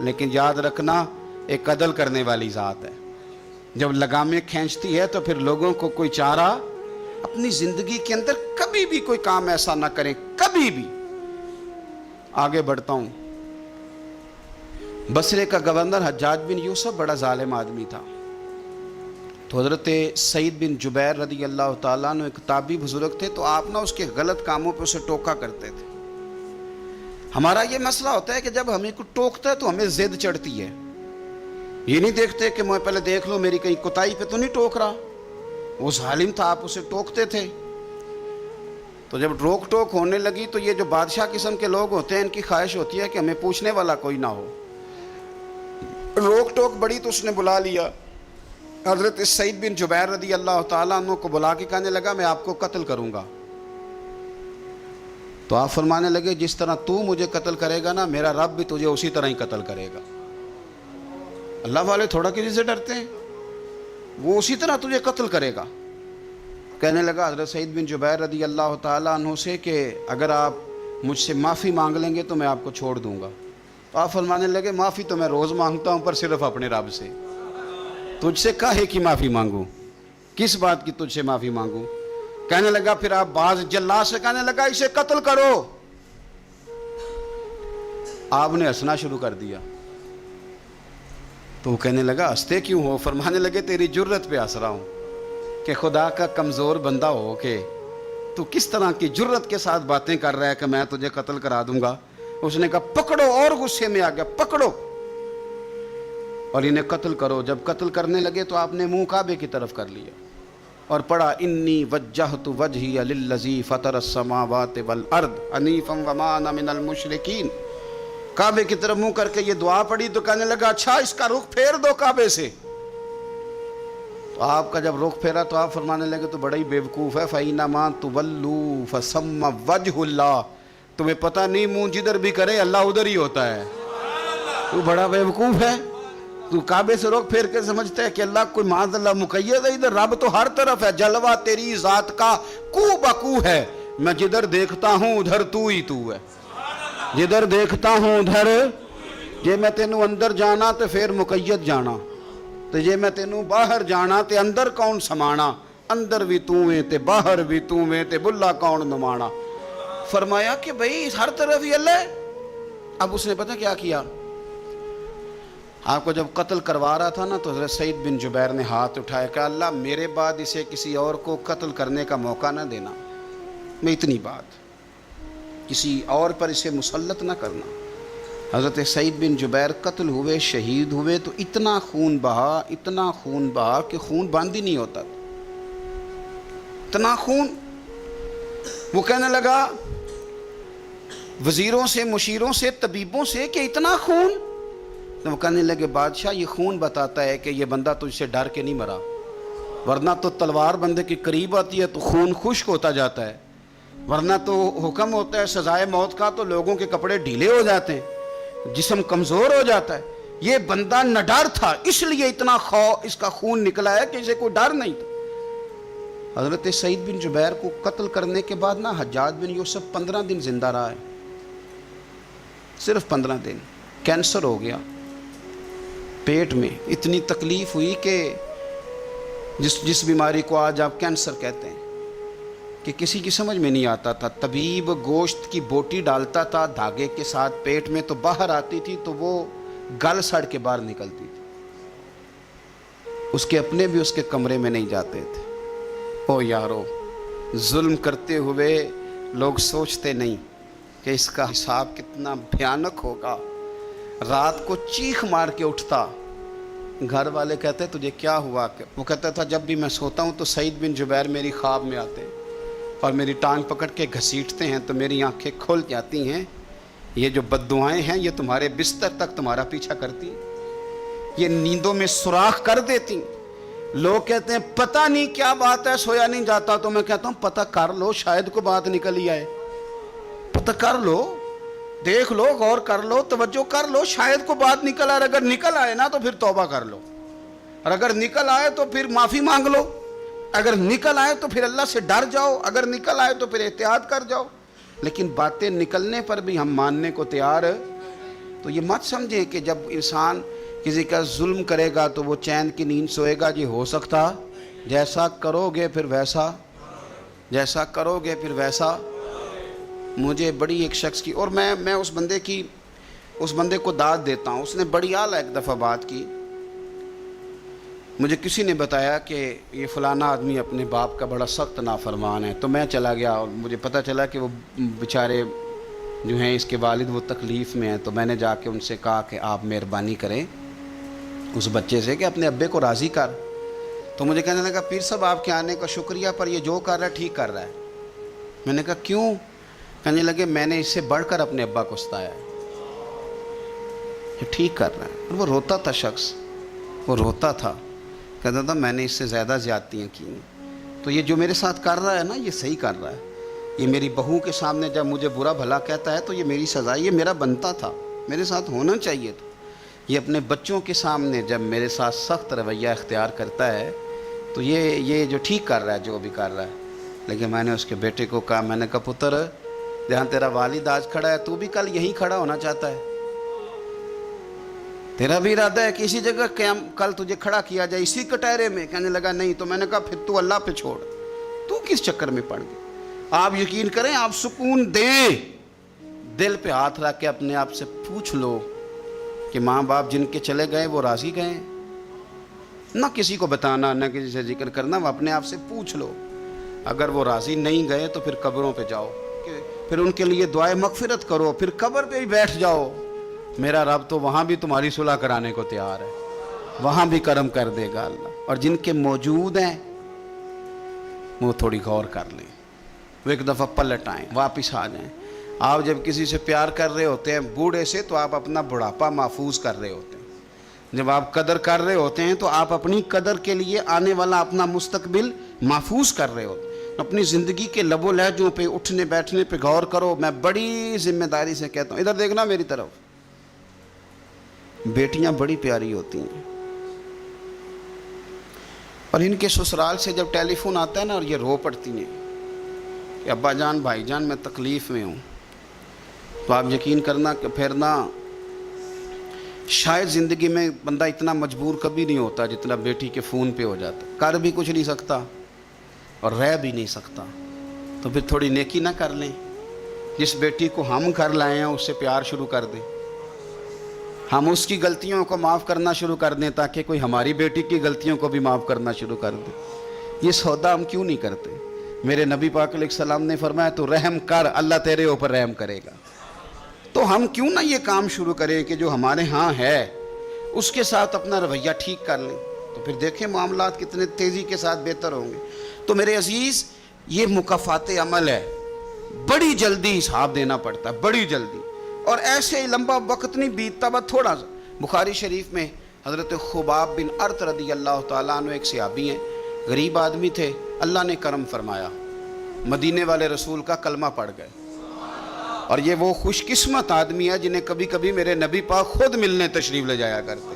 لیکن یاد رکھنا ایک عدل کرنے والی ذات ہے. جب لگامیں کھینچتی ہے تو پھر لوگوں کو کوئی چارہ. اپنی زندگی کے اندر کبھی بھی کوئی کام ایسا نہ کریں, کبھی بھی. آگے بڑھتا ہوں. بصرے کا گورنر حجاج بن یوسف بڑا ظالم آدمی تھا. تو حضرت سعید بن جبیر رضی اللہ تعالیٰ عنہ ایک تابعی بزرگ تھے, تو آپ نا اس کے غلط کاموں پہ اسے ٹوکا کرتے تھے. ہمارا یہ مسئلہ ہوتا ہے کہ جب ہمیں کوئی ٹوکتا ہے تو ہمیں ضد چڑھتی ہے. یہ نہیں دیکھتے کہ میں پہلے دیکھ لوں میری کہیں کوتاہی پہ تو نہیں ٹوک رہا. وہ ظالم تھا, آپ اسے ٹوکتے تھے. تو جب روک ٹوک ہونے لگی تو یہ جو بادشاہ قسم کے لوگ ہوتے ہیں ان کی خواہش ہوتی ہے کہ ہمیں پوچھنے والا کوئی نہ ہو. روک ٹوک بڑی تو اس نے بلا لیا. حضرت سعید بن جبیر رضی اللہ تعالیٰ عنہ کو بلا کے کہنے لگا میں آپ کو قتل کروں گا. تو آپ فرمانے لگے جس طرح تو مجھے قتل کرے گا نا, میرا رب بھی تجھے اسی طرح ہی قتل کرے گا. اللہ والے تھوڑا کسی سے ڈرتے ہیں, وہ اسی طرح تجھے قتل کرے گا. کہنے لگا حضرت سعید بن جبیر رضی اللہ تعالیٰ عنہ سے کہ اگر آپ مجھ سے معافی مانگ لیں گے تو میں آپ کو چھوڑ دوں گا. تو آپ فرمانے لگے معافی تو میں روز مانگتا ہوں, پر صرف اپنے رب سے. تجھ سے کاہے کی معافی مانگوں, کس بات کی تجھ سے معافی مانگوں. کہنے لگا پھر آپ باز جلاد سے کہنے لگا اسے قتل کرو. آپ نے ہنسنا شروع کر دیا. تو وہ کہنے لگا ہنستے کیوں ہو. فرمانے لگے تیری جرت پہ ہنس رہا ہوں کہ خدا کا کمزور بندہ ہو کے تو کس طرح کی جرت کے ساتھ باتیں کر رہا ہے کہ میں تجھے قتل کرا دوں گا. اس نے کہا پکڑو, اور غصے میں آ گیا, پکڑو اور انہیں قتل کرو. جب قتل کرنے لگے تو آپ نے منہ کعبے کی طرف کر لیا اور پڑھا انی وجہت وجہی للذی فطر السماوات والارض حنیفا وما انا من المشرکین. کعبے کی طرف منہ کر کے یہ دعا پڑھی تو کہنے لگا اچھا اس کا رخ پھیر دو کعبے سے. تو آپ کا جب رخ پھیرا تو آپ فرمانے لگے تو بڑا ہی بیوقوف ہے. فَإِنَّمَا تُوَلُّوا فَثَمَّ وَجْهُ اللَّهِ. تمہیں پتہ نہیں منہ جدھر بھی کرے اللہ ادھر ہی ہوتا ہے. تو بڑا بیوقوف ہے, تو کعبے سے رخ پھیر کے سمجھتا ہے کہ اللہ کوئی معاذ اللہ مقید ہے. ادھر رب تو ہر طرف ہے, جلوہ تیری ذات کا کو بکو ہے. میں جدھر دیکھتا ہوں ادھر تو ہی تو ہے, جدھر دیکھتا ہوں ادھر. جے میں تینوں اندر جانا تو پھر مقید جانا, تو جے میں تینوں باہر جانا تے اندر کون سمانا. اندر بھی تو ہے تے باہر بھی تو ہے تے بلا کون نمانا. فرمایا کہ بھئی ہر طرف ہی اللہ ہے. اب اس نے پتہ کیا کیا, آپ کو جب قتل کروا رہا تھا نا تو حضرت سعید بن جبیر نے ہاتھ اٹھایا کہ اللہ میرے بعد اسے کسی اور کو قتل کرنے کا موقع نہ دینا. میں اتنی بات کسی اور پر اسے مسلط نہ کرنا. حضرت سعید بن جبیر قتل ہوئے, شہید ہوئے تو اتنا خون بہا, اتنا خون بہا کہ خون بند ہی نہیں ہوتا, اتنا خون. وہ کہنے لگا وزیروں سے, مشیروں سے, طبیبوں سے کہ اتنا خون. تو وہ کہنے لگے بادشاہ یہ خون بتاتا ہے کہ یہ بندہ تجھ سے ڈر کے نہیں مرا, ورنہ تو تلوار بندے کے قریب آتی ہے تو خون خشک ہوتا جاتا ہے, ورنہ تو حکم ہوتا ہے سزائے موت کا تو لوگوں کے کپڑے ڈھیلے ہو جاتے ہیں, جسم کمزور ہو جاتا ہے. یہ بندہ نہ ڈر تھا اس لیے اتنا اس کا خون نکلا ہے کہ اسے کوئی ڈر نہیں تھا. حضرت سعید بن جبیر کو قتل کرنے کے بعد نا حجاج بن یوسف 15 دن زندہ رہا ہے, صرف 15 دن. کینسر ہو گیا پیٹ میں, اتنی تکلیف ہوئی کہ جس بیماری کو آج آپ کینسر کہتے ہیں کہ کسی کی سمجھ میں نہیں آتا تھا. طبیب گوشت کی بوٹی ڈالتا تھا دھاگے کے ساتھ پیٹ میں, تو باہر آتی تھی تو وہ گل سڑ کے باہر نکلتی تھی. اس کے اپنے بھی اس کے کمرے میں نہیں جاتے تھے. او یارو, ظلم کرتے ہوئے لوگ سوچتے نہیں کہ اس کا حساب کتنا بھیانک ہوگا. رات کو چیخ مار کے اٹھتا, گھر والے کہتے تجھے کیا ہوا. وہ کہتا تھا جب بھی میں سوتا ہوں تو سعید بن جبیر میری خواب میں آتے اور میری ٹانگ پکڑ کے گھسیٹتے ہیں تو میری آنکھیں کھل جاتی ہیں. یہ جو بد دعائیں ہیں یہ تمہارے بستر تک تمہارا پیچھا کرتی, یہ نیندوں میں سوراخ کر دیتی. لوگ کہتے ہیں پتہ نہیں کیا بات ہے, سویا نہیں جاتا. تو میں کہتا ہوں پتہ کر لو, شاید کو بات نکل ہی آئے. پتہ کر لو, دیکھ لو, غور کر لو, توجہ کر لو, شاید کو بات نکل آئے. اگر نکل آئے نا تو پھر توبہ کر لو, اور اگر نکل آئے تو پھر معافی مانگ لو. اگر نکل آئے تو پھر اللہ سے ڈر جاؤ, اگر نکل آئے تو پھر احتیاط کر جاؤ. لیکن باتیں نکلنے پر بھی ہم ماننے کو تیار. تو یہ مت سمجھیں کہ جب انسان کسی کا ظلم کرے گا تو وہ چین کی نیند سوئے گا، یہ ہو سکتا، جیسا کرو گے پھر ویسا، جیسا کرو گے پھر ویسا۔ مجھے بڑی ایک شخص کی، اور میں اس بندے کو داد دیتا ہوں، اس نے بڑی اعلیٰ ایک دفعہ بات کی، مجھے کسی نے بتایا کہ یہ فلانا آدمی اپنے باپ کا بڑا سخت نافرمان ہے، تو میں چلا گیا اور مجھے پتہ چلا کہ وہ بیچارے جو ہیں اس کے والد وہ تکلیف میں ہیں، تو میں نے جا کے ان سے کہا کہ آپ مہربانی کریں اس بچے سے کہ اپنے ابے کو راضی کر۔ تو مجھے کہنے لگا پیر صاحب آپ کے آنے کا شکریہ، پر یہ جو کر رہا ہے ٹھیک کر رہا ہے۔ میں نے کہا کیوں؟ کہنے لگے میں نے اس سے بڑھ کر اپنے ابا کو ستایا ہے، یہ ٹھیک کر رہا ہے۔ اور وہ روتا تھا شخص، وہ روتا تھا، کہتا تھا میں نے اس سے زیادہ زیادتیاں کی ہیں، تو یہ جو میرے ساتھ کر رہا ہے نا یہ صحیح کر رہا ہے۔ یہ میری بہو کے سامنے جب مجھے برا بھلا کہتا ہے تو یہ میری سزا، یہ میرا بنتا تھا، میرے ساتھ ہونا چاہیے تھا۔ یہ اپنے بچوں کے سامنے جب میرے ساتھ سخت رویہ اختیار کرتا ہے تو یہ جو ٹھیک کر رہا ہے جو بھی کر رہا ہے۔ لیکن میں نے اس کے بیٹے کو کہا، میں نے کہا پتر جہاں تیرا والد آج کھڑا ہے تو بھی کل یہیں کھڑا ہونا چاہتا ہے، تیرا بھی ارادہ ہے کہ اسی جگہ کل تجھے کھڑا کیا جائے اسی کٹہرے میں؟ کہنے لگا نہیں۔ تو میں نے کہا پھر تو اللہ پہ چھوڑ، تو کس چکر میں پڑ گئے؟ آپ یقین کریں، آپ سکون دیں، دل پہ ہاتھ رکھ کے اپنے آپ سے پوچھ لو کہ ماں باپ جن کے چلے گئے وہ راضی گئے؟ نہ کسی کو بتانا، نہ کسی سے ذکر کرنا، وہ اپنے آپ سے پوچھ لو۔ اگر وہ راضی نہیں گئے تو پھر قبروں پہ جاؤ، پھر ان کے لیے دعائے مغفرت کرو، پھر قبر پہ بھی بیٹھ جاؤ، میرا رب تو وہاں بھی تمہاری صلح کرانے کو تیار ہے، وہاں بھی کرم کر دے گا اللہ۔ اور جن کے موجود ہیں وہ تھوڑی غور کر لیں، وہ ایک دفعہ پلٹ آئیں، واپس آ جائیں۔ آپ جب کسی سے پیار کر رہے ہوتے ہیں بوڑھے سے تو آپ اپنا بڑھاپا محفوظ کر رہے ہوتے ہیں، جب آپ قدر کر رہے ہوتے ہیں تو آپ اپنی قدر کے لیے آنے والا اپنا مستقبل محفوظ کر رہے ہوتے ہیں۔ اپنی زندگی کے لب و لہجوں پہ، اٹھنے بیٹھنے پہ غور کرو۔ میں بڑی ذمہ داری سے کہتا ہوں، ادھر دیکھنا میری طرف، بیٹیاں بڑی پیاری ہوتی ہیں، اور ان کے سسرال سے جب ٹیلی فون آتا ہے نا اور یہ رو پڑتی ہیں کہ ابا جان بھائی جان میں تکلیف میں ہوں، تو آپ یقین کرنا کہ پھر نا شاید زندگی میں بندہ اتنا مجبور کبھی نہیں ہوتا جتنا بیٹی کے فون پہ ہو جاتا، کر بھی کچھ نہیں سکتا اور رہ بھی نہیں سکتا، تو پھر تھوڑی نیکی نہ کر لیں، جس بیٹی کو ہم گھر لائے ہیں اس سے پیار شروع کر دیں، ہم اس کی غلطیوں کو معاف کرنا شروع کر دیں تاکہ کوئی ہماری بیٹی کی غلطیوں کو بھی معاف کرنا شروع کر دے۔ یہ سودا ہم کیوں نہیں کرتے؟ میرے نبی پاک علیہ السلام نے فرمایا تو رحم کر، اللہ تیرے اوپر رحم کرے گا۔ تو ہم کیوں نہ یہ کام شروع کریں کہ جو ہمارے ہاں ہے اس کے ساتھ اپنا رویہ ٹھیک کر لیں، تو پھر دیکھیں معاملات کتنے تیزی کے ساتھ بہتر ہوں گے۔ تو میرے عزیز، یہ مکافات عمل ہے، بڑی جلدی حساب دینا پڑتا ہے، بڑی جلدی، اور ایسے ہی لمبا وقت نہیں بیتتا، بس تھوڑا سا۔ بخاری شریف میں حضرت خباب بن ارت رضی اللہ تعالیٰ عنہ ایک صحابی ہیں، غریب آدمی تھے، اللہ نے کرم فرمایا، مدینے والے رسول کا کلمہ پڑھ گئے، اور یہ وہ خوش قسمت آدمی ہے جنہیں کبھی کبھی میرے نبی پاک خود ملنے تشریف لے جایا کرتے۔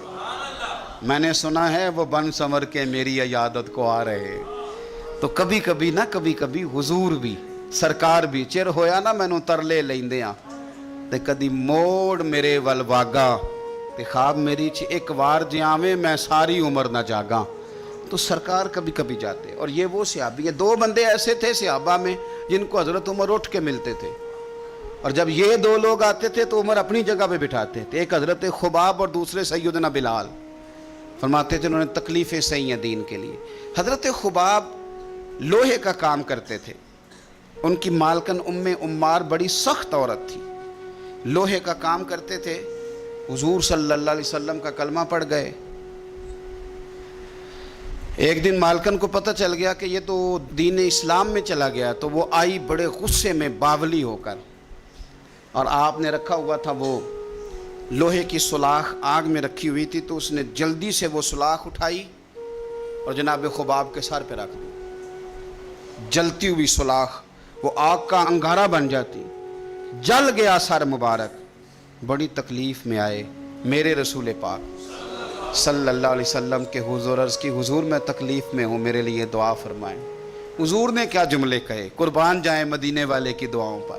میں نے سنا ہے وہ بن سمر کے میری عیادت کو آ رہے، تو کبھی کبھی نہ کبھی کبھی حضور بھی سرکار بھی چر ہویا نا مینوں ترلے لیندیاں تے کدی موڑ میرے ول واگا تے خواب میری چ ایک وار جیاویں میں ساری عمر نہ جاگاں۔ تو سرکار کبھی کبھی جاتے، اور یہ وہ صحابی ہیں، دو بندے ایسے تھے صحابہ میں جن کو حضرت عمر اٹھ کے ملتے تھے، اور جب یہ دو لوگ آتے تھے تو عمر اپنی جگہ پہ بٹھاتے تھے، ایک حضرت خباب اور دوسرے سیدنا بلال، فرماتے تھے انہوں نے تکلیفیں سہی ہیں دین کے لیے۔ حضرت خباب لوہے کا کام کرتے تھے، ان کی مالکن ام عمار بڑی سخت عورت تھی، لوہے کا کام کرتے تھے، حضور صلی اللہ علیہ وسلم کا کلمہ پڑھ گئے۔ ایک دن مالکن کو پتہ چل گیا کہ یہ تو دین اسلام میں چلا گیا، تو وہ آئی بڑے غصے میں باولی ہو کر، اور آپ نے رکھا ہوا تھا وہ لوہے کی سلاخ آگ میں رکھی ہوئی تھی، تو اس نے جلدی سے وہ سلاخ اٹھائی اور جناب خباب کے سر پہ رکھ دی، جلتی ہوئی سلاخ وہ آگ کا انگارہ بن جاتی، جل گیا سر مبارک، بڑی تکلیف میں آئے میرے رسول پاک صلی اللہ علیہ وسلم کے حضور، عرض کی حضور میں تکلیف میں ہوں، میرے لیے دعا فرمائیں۔ حضور نے کیا جملے کہے، قربان جائیں مدینے والے کی دعاؤں پر۔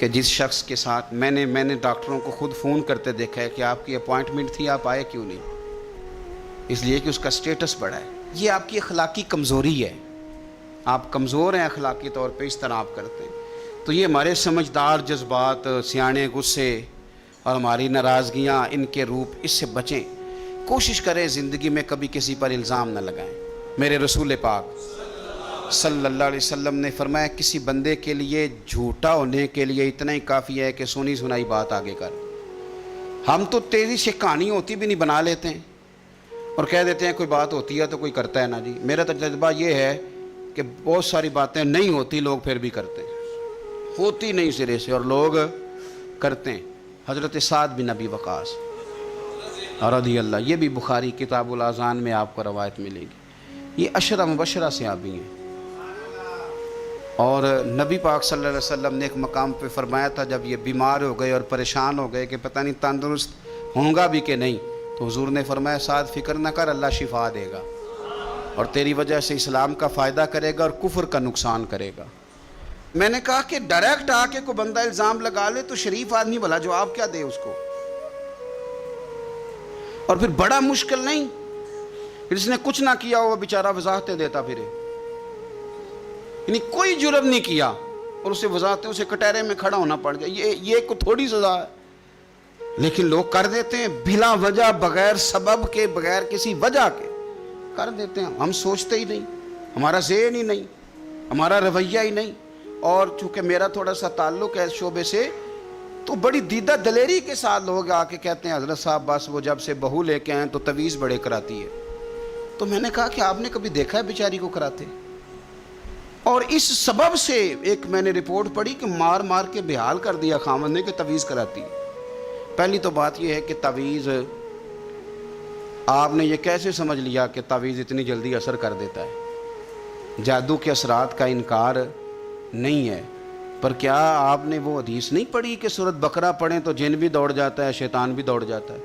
کہ جس شخص کے ساتھ میں نے ڈاکٹروں کو خود فون کرتے دیکھا ہے کہ آپ کی اپوائنٹمنٹ تھی، آپ آئے کیوں نہیں؟ اس لیے کہ اس کا سٹیٹس بڑا ہے۔ یہ آپ کی اخلاقی کمزوری ہے، آپ کمزور ہیں اخلاقی طور پہ، اس طرح آپ کرتے ہیں۔ تو یہ ہمارے سمجھدار جذبات، سیانے غصے اور ہماری ناراضگیاں، ان کے روپ، اس سے بچیں۔ کوشش کریں زندگی میں کبھی کسی پر الزام نہ لگائیں۔ میرے رسول پاک صلی اللہ علیہ وسلم نے فرمایا کسی بندے کے لیے جھوٹا ہونے کے لیے اتنا ہی کافی ہے کہ سنی سنائی بات آگے کر۔ ہم تو تیزی سے کہانی ہوتی بھی نہیں بنا لیتے ہیں اور کہہ دیتے ہیں کوئی بات ہوتی ہے تو کوئی کرتا ہے نا جی۔ میرا تجربہ یہ ہے کہ بہت ساری باتیں نہیں ہوتی، لوگ پھر بھی کرتے ہیں، ہوتی نہیں سرے سے اور لوگ کرتے ہیں۔ حضرت سعد بن ابی وقاص رضی اللہ، یہ بھی بخاری کتاب الاذان میں آپ کو روایت ملے گی۔ یہ عشرہ مبشرہ صحابی ہیں، اور نبی پاک صلی اللہ علیہ وسلم نے ایک مقام پہ فرمایا تھا جب یہ بیمار ہو گئے اور پریشان ہو گئے کہ پتہ نہیں تندرست ہوں گا بھی کہ نہیں، تو حضور نے فرمایا سعد فکر نہ کر، اللہ شفا دے گا اور تیری وجہ سے اسلام کا فائدہ کرے گا اور کفر کا نقصان کرے گا۔ میں نے کہا کہ ڈائریکٹ آ کے کوئی بندہ الزام لگا لے تو شریف آدمی بھلا جواب کیا دے اس کو؟ اور پھر بڑا مشکل نہیں، پھر اس نے کچھ نہ کیا ہوا بیچارہ وضاحتیں دیتا پھرے، یعنی کوئی جرم نہیں کیا اور اسے وضاحتیں، اسے کٹہرے میں کھڑا ہونا پڑ گیا، یہ کو تھوڑی سزا ہے۔ لیکن لوگ کر دیتے ہیں بلا وجہ، بغیر سبب کے، بغیر کسی وجہ کے کر دیتے ہیں۔ ہم سوچتے ہی نہیں، ہمارا ذہن ہی نہیں، ہمارا رویہ ہی نہیں۔ اور چونکہ میرا تھوڑا سا تعلق ہے اس شعبے سے، تو بڑی دیدہ دلیری کے ساتھ لوگ آ کے کہتے ہیں حضرت صاحب بس وہ جب سے بہو لے کے آئیں تو تویز بڑے کراتی ہے۔ تو میں نے کہا کہ آپ نے کبھی دیکھا ہے بیچاری کو کراتے؟ اور اس سبب سے ایک میں نے رپورٹ پڑھی کہ مار مار کے بحال کر دیا خامد نے کہ تویز کراتی ہے۔ پہلی تو بات یہ ہے کہ تویز، آپ نے یہ کیسے سمجھ لیا کہ تویز اتنی جلدی اثر کر دیتا ہے؟ جادو کے اثرات کا انکار نہیں ہے، پر کیا آپ نے وہ حدیث نہیں پڑھی کہ سورۃ بقرہ پڑھیں تو جن بھی دوڑ جاتا ہے، شیطان بھی دوڑ جاتا ہے؟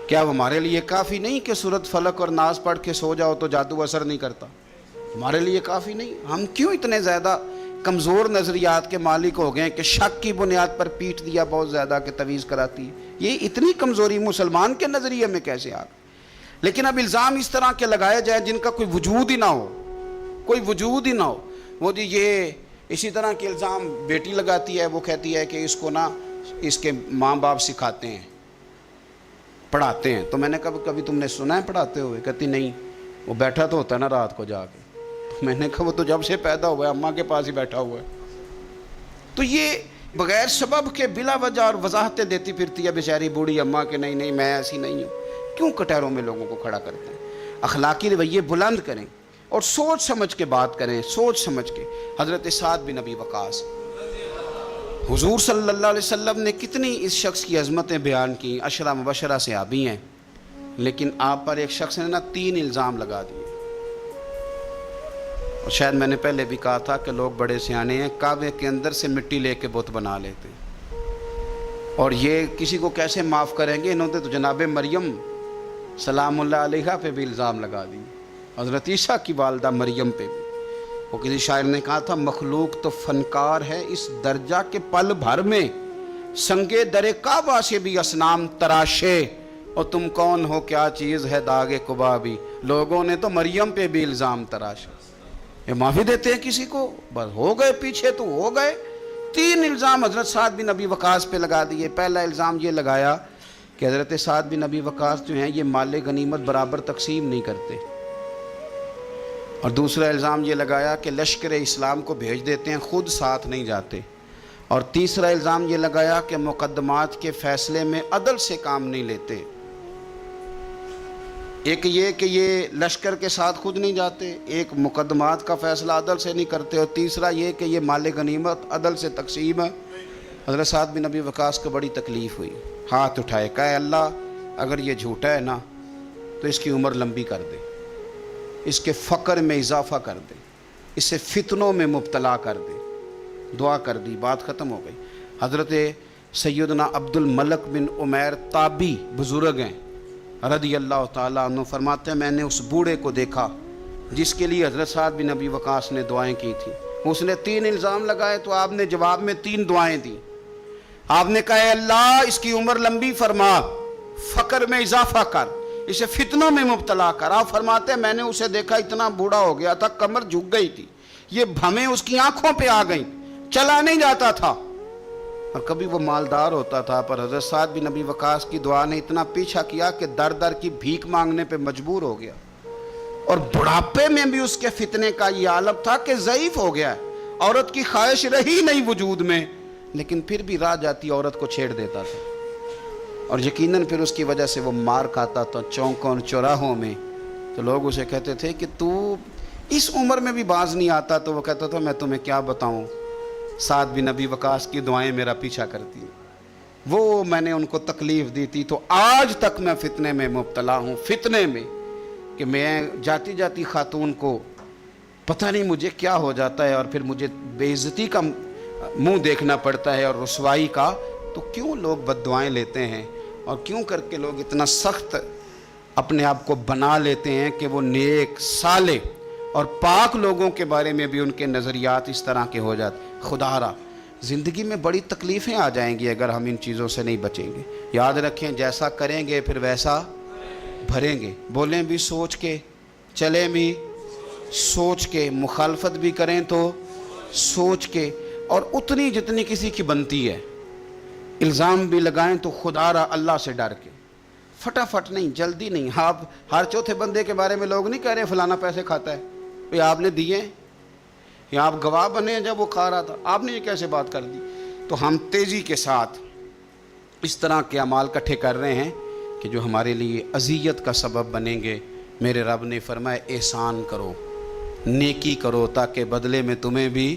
کیا وہ ہمارے لیے کافی نہیں کہ سورۃ فلق اور ناس پڑھ کے سو جاؤ تو جادو اثر نہیں کرتا؟ ہمارے لیے کافی نہیں؟ ہم کیوں اتنے زیادہ کمزور نظریات کے مالک ہو گئے کہ شک کی بنیاد پر پیٹ دیا بہت زیادہ کہ تویز کراتی ہے؟ یہ اتنی کمزوری مسلمان کے نظریے میں کیسے آ گئی؟ لیکن اب الزام اس طرح کے لگائے جائیں جن کا کوئی وجود ہی نہ ہو، کوئی وجود ہی نہ ہو۔ وہ جی یہ اسی طرح کے الزام بیٹی لگاتی ہے، وہ کہتی ہے کہ اس کو نا اس کے ماں باپ سکھاتے ہیں، پڑھاتے ہیں۔ تو میں نے کبھی تم نے سنا ہے پڑھاتے ہوئے؟ کہتی نہیں، وہ بیٹھا تو ہوتا ہے نا رات کو جا کے۔ میں نے کہا وہ تو جب سے پیدا ہوا ہے اماں کے پاس ہی بیٹھا ہوا ہے۔ تو یہ بغیر سبب کے بلا وجہ اور وضاحتیں دیتی پھرتی ہے بیچاری بوڑھی اماں کہ نہیں میں ایسی نہیں ہوں۔ کیوں کٹہروں میں لوگوں کو کھڑا کرتے ہیں؟ اخلاقی رویے بلند کریں اور سوچ سمجھ کے بات کریں، سوچ سمجھ کے۔ حضرت سعد بن ابی وقاص، حضور صلی اللہ علیہ وسلم نے کتنی اس شخص کی عظمتیں بیان کی، عشرہ مبشرہ صحابی ہیں، لیکن آپ پر ایک شخص نے 3 الزام لگا دیے۔ اور شاید میں نے پہلے بھی کہا تھا کہ لوگ بڑے سیانے ہیں، کعبے کے اندر سے مٹی لے کے بت بنا لیتے ہیں، اور یہ کسی کو کیسے معاف کریں گے؟ انہوں نے تو جناب مریم سلام اللہ علیہا پہ بھی الزام لگا دی، حضرت عیسیٰ کی والدہ مریم پہ بھی۔ وہ کسی شاعر نے کہا تھا مخلوق تو فنکار ہے اس درجہ کے پل بھر میں، سنگے در کعبہ سے بھی اصنام تراشے، اور تم کون ہو کیا چیز ہے داغ قبا بھی۔ لوگوں نے تو مریم پہ بھی الزام تراشا۔ یہ معافی دیتے ہیں کسی کو؟ بس ہو گئے پیچھے تو ہو گئے۔ 3 الزام حضرت سعد بن ابی وقاص پہ لگا دیے۔ پہلا الزام یہ لگایا کہ حضرت سعد بن ابی وقاص جو ہیں یہ مال غنیمت برابر تقسیم نہیں کرتے، اور دوسرا الزام یہ لگایا کہ لشکر اسلام کو بھیج دیتے ہیں، خود ساتھ نہیں جاتے، اور تیسرا الزام یہ لگایا کہ مقدمات کے فیصلے میں عدل سے کام نہیں لیتے۔ ایک یہ کہ یہ لشکر کے ساتھ خود نہیں جاتے، ایک مقدمات کا فیصلہ عدل سے نہیں کرتے، اور تیسرا یہ کہ یہ مال غنیمت عدل سے تقسیم ہے۔ حضرت سعد بن ابی وقاص کو بڑی تکلیف ہوئی، ہاتھ اٹھائے، کہا اللہ اگر یہ جھوٹا ہے نا تو اس کی عمر لمبی کر دے، اس کے فقر میں اضافہ کر دے، اسے فتنوں میں مبتلا کر دے۔ دعا کر دی، بات ختم ہو گئی۔ حضرت سیدنا عبد الملک بن عمیر تابی بزرگ ہیں رضی اللہ تعالیٰ عنہ، فرماتے ہیں میں نے اس بوڑھے کو دیکھا جس کے لیے حضرت سعد بن ابی وقاص نے دعائیں کی تھیں۔ اس نے 3 الزام لگائے تو آپ نے جواب میں 3 دعائیں دی۔ آپ نے کہا اے اللہ اس کی عمر لمبی فرما، فقر میں اضافہ کر، اسے فتنوں میں مبتلا کر۔ آپ فرماتے ہیں میں نے اسے دیکھا اتنا بوڑھا ہو گیا تھا، کمر جھک گئی تھی، یہ بھمیں اس کی آنکھوں پہ آ گئیں، چلا نہیں جاتا تھا۔ اور کبھی وہ مالدار ہوتا تھا، پر حضرت سعد بن ابی وقاص کی دعا نے اتنا پیچھا کیا کہ در در کی بھیک مانگنے پہ مجبور ہو گیا، اور بڑھاپے میں بھی اس کے فتنے کا یہ عالم تھا کہ ضعیف ہو گیا، عورت کی خواہش رہی نہیں وجود میں، لیکن پھر بھی راہ جاتی عورت کو چھیڑ دیتا تھا، اور یقیناً پھر اس کی وجہ سے وہ مار کھاتا تھا چوکوں اور چوراہوں میں۔ تو لوگ اسے کہتے تھے کہ تو اس عمر میں بھی باز نہیں آتا، تو وہ کہتا تھا میں تمہیں کیا بتاؤں، سعد بن ابی وقاص کی دعائیں میرا پیچھا کرتی ہیں، وہ میں نے ان کو تکلیف دی تھی، تو آج تک میں فتنے میں مبتلا ہوں، فتنے میں کہ میں جاتی جاتی خاتون کو پتہ نہیں مجھے کیا ہو جاتا ہے، اور پھر مجھے بے عزتی کا منہ دیکھنا پڑتا ہے اور رسوائی کا۔ تو کیوں لوگ بد دعائیں لیتے ہیں، اور کیوں کر کے لوگ اتنا سخت اپنے آپ کو بنا لیتے ہیں کہ وہ نیک صالح اور پاک لوگوں کے بارے میں بھی ان کے نظریات اس طرح کے ہو جاتے۔ خدا را زندگی میں بڑی تکلیفیں آ جائیں گی اگر ہم ان چیزوں سے نہیں بچیں گے۔ یاد رکھیں جیسا کریں گے پھر ویسا بھریں گے، بولیں بھی سوچ کے، چلیں بھی سوچ کے، مخالفت بھی کریں تو سوچ کے، اور اتنی جتنی کسی کی بنتی ہے۔ الزام بھی لگائیں تو خدا را اللہ سے ڈر کے، فٹافٹ نہیں، جلدی نہیں۔ آپ ہر چوتھے بندے کے بارے میں لوگ نہیں کہہ رہے فلانا پیسے کھاتا ہے، بھئی آپ نے دیے یا آپ گواہ بنے ہیں جب وہ کھا رہا تھا، آپ نے یہ کیسے بات کر دی؟ تو ہم تیزی کے ساتھ اس طرح کے اعمال اکٹھے کر رہے ہیں کہ جو ہمارے لیے اذیت کا سبب بنیں گے۔ میرے رب نے فرمایا احسان کرو، نیکی کرو، تاکہ بدلے میں تمہیں بھی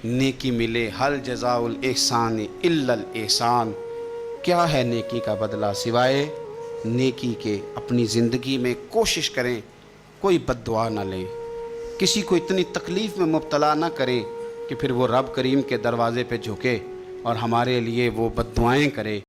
نیکی ملے۔ حل جزاء الاحسان الا الاحسان، کیا ہے نیکی کا بدلہ سوائے نیکی کے؟ اپنی زندگی میں کوشش کریں کوئی بد دعا نہ لیں، کسی کو اتنی تکلیف میں مبتلا نہ کریں کہ پھر وہ رب کریم کے دروازے پہ جھکے اور ہمارے لیے وہ بد دعائیں کرے۔